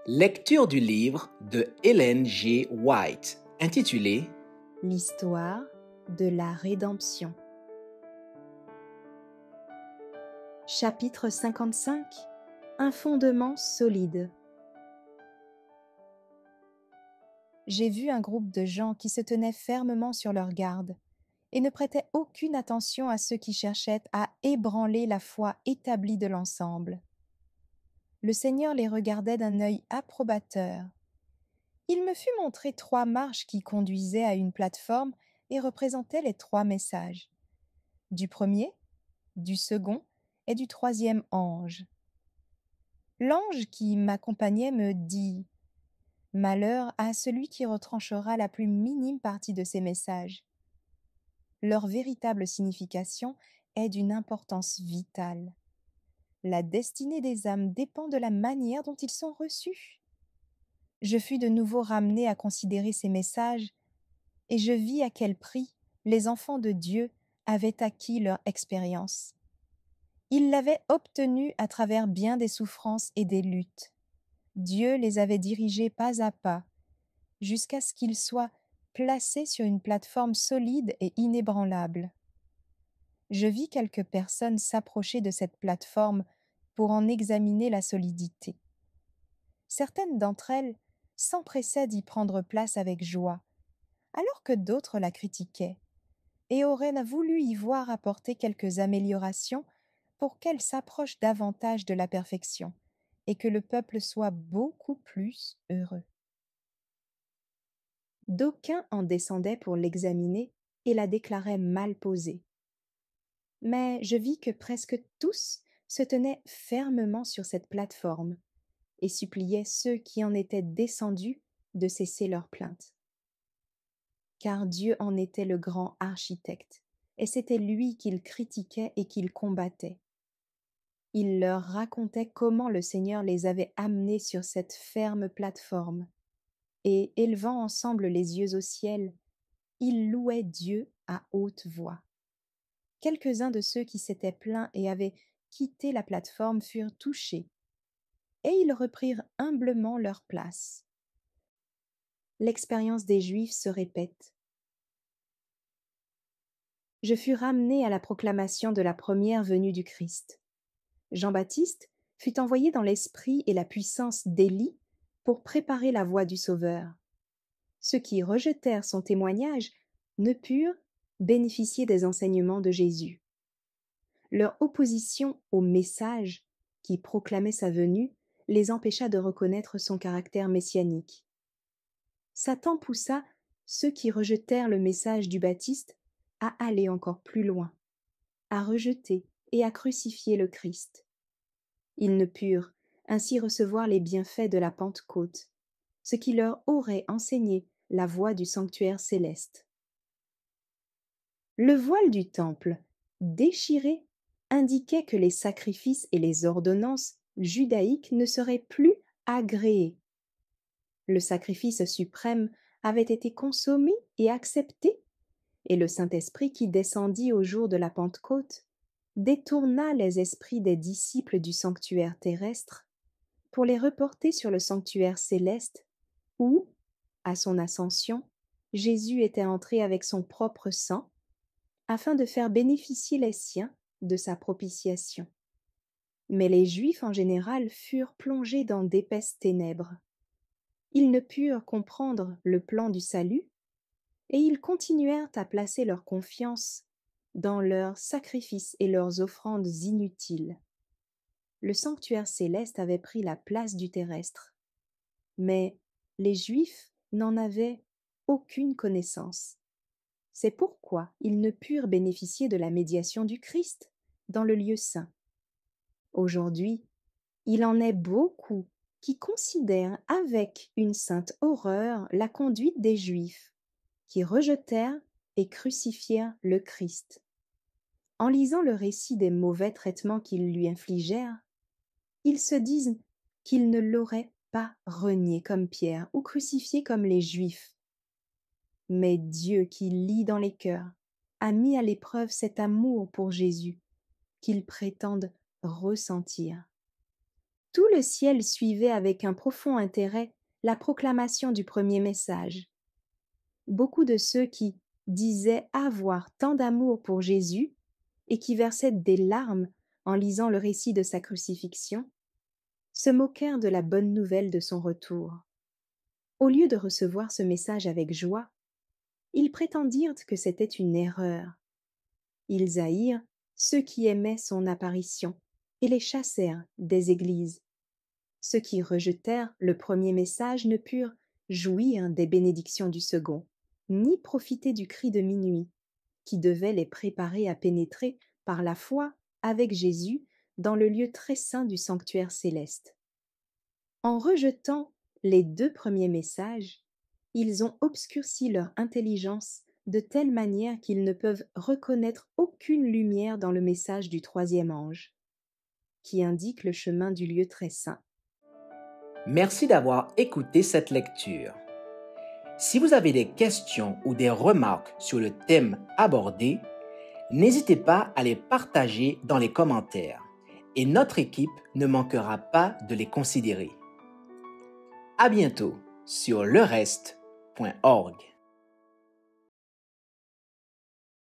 Lecture du livre de Ellen G. White, intitulé L'histoire de la rédemption. Chapitre 55. Un fondement solide. J'ai vu un groupe de gens qui se tenaient fermement sur leur garde et ne prêtaient aucune attention à ceux qui cherchaient à ébranler la foi établie de l'ensemble. Le Seigneur les regardait d'un œil approbateur. Il me fut montré 3 marches qui conduisaient à une plateforme et représentaient les 3 messages, du premier, du second et du 3e ange. L'ange qui m'accompagnait me dit « Malheur à celui qui retranchera la plus minime partie de ces messages. » Leur véritable signification est d'une importance vitale. La destinée des âmes dépend de la manière dont ils sont reçus. Je fus de nouveau ramené à considérer ces messages et je vis à quel prix les enfants de Dieu avaient acquis leur expérience. Ils l'avaient obtenue à travers bien des souffrances et des luttes. Dieu les avait dirigés pas à pas, jusqu'à ce qu'ils soient placés sur une plateforme solide et inébranlable. Je vis quelques personnes s'approcher de cette plateforme pour en examiner la solidité. Certaines d'entre elles s'empressaient d'y prendre place avec joie, alors que d'autres la critiquaient, et auraient voulu y voir apporter quelques améliorations pour qu'elle s'approche davantage de la perfection et que le peuple soit beaucoup plus heureux. D'aucuns en descendaient pour l'examiner et la déclaraient mal posée. Mais je vis que presque tous se tenaient fermement sur cette plateforme et suppliaient ceux qui en étaient descendus de cesser leurs plaintes. Car Dieu en était le grand architecte, et c'était lui qu'ils critiquaient et qu'ils combattaient. Il leur racontait comment le Seigneur les avait amenés sur cette ferme plateforme, et, élevant ensemble les yeux au ciel, ils louaient Dieu à haute voix. Quelques-uns de ceux qui s'étaient plaints et avaient quitté la plateforme furent touchés, et ils reprirent humblement leur place. L'expérience des Juifs se répète. Je fus ramené à la proclamation de la première venue du Christ. Jean-Baptiste fut envoyé dans l'esprit et la puissance d'Élie pour préparer la voie du Sauveur. Ceux qui rejetèrent son témoignage ne purent bénéficier des enseignements de Jésus. Leur opposition au message qui proclamait sa venue les empêcha de reconnaître son caractère messianique. Satan poussa ceux qui rejetèrent le message du Baptiste à aller encore plus loin, à rejeter et à crucifier le Christ. Ils ne purent ainsi recevoir les bienfaits de la Pentecôte, ce qui leur aurait enseigné la voie du sanctuaire céleste. Le voile du temple, déchiré, indiquait que les sacrifices et les ordonnances judaïques ne seraient plus agréés. Le sacrifice suprême avait été consommé et accepté, et le Saint-Esprit qui descendit au jour de la Pentecôte détourna les esprits des disciples du sanctuaire terrestre pour les reporter sur le sanctuaire céleste où, à son ascension, Jésus était entré avec son propre sang afin de faire bénéficier les siens de sa propitiation. Mais les Juifs en général furent plongés dans d'épaisses ténèbres. Ils ne purent comprendre le plan du salut et ils continuèrent à placer leur confiance dans leurs sacrifices et leurs offrandes inutiles. Le sanctuaire céleste avait pris la place du terrestre, mais les Juifs n'en avaient aucune connaissance. C'est pourquoi ils ne purent bénéficier de la médiation du Christ dans le lieu saint. Aujourd'hui, il en est beaucoup qui considèrent avec une sainte horreur la conduite des Juifs, qui rejetèrent et crucifièrent le Christ. En lisant le récit des mauvais traitements qu'ils lui infligèrent, ils se disent qu'ils ne l'auraient pas renié comme Pierre ou crucifié comme les Juifs. Mais Dieu qui lit dans les cœurs a mis à l'épreuve cet amour pour Jésus qu'ils prétendent ressentir. Tout le ciel suivait avec un profond intérêt la proclamation du premier message. Beaucoup de ceux qui disaient avoir tant d'amour pour Jésus et qui versaient des larmes en lisant le récit de sa crucifixion, se moquèrent de la bonne nouvelle de son retour. Au lieu de recevoir ce message avec joie, ils prétendirent que c'était une erreur. Ils haïrent ceux qui aimaient son apparition et les chassèrent des églises. Ceux qui rejetèrent le premier message ne purent jouir des bénédictions du second, ni profiter du cri de minuit, qui devait les préparer à pénétrer par la foi avec Jésus dans le lieu très saint du sanctuaire céleste. En rejetant les 2 premiers messages, ils ont obscurci leur intelligence de telle manière qu'ils ne peuvent reconnaître aucune lumière dans le message du 3e ange, qui indique le chemin du lieu très saint. Merci d'avoir écouté cette lecture. Si vous avez des questions ou des remarques sur le thème abordé, n'hésitez pas à les partager dans les commentaires et notre équipe ne manquera pas de les considérer. À bientôt sur lereste.org.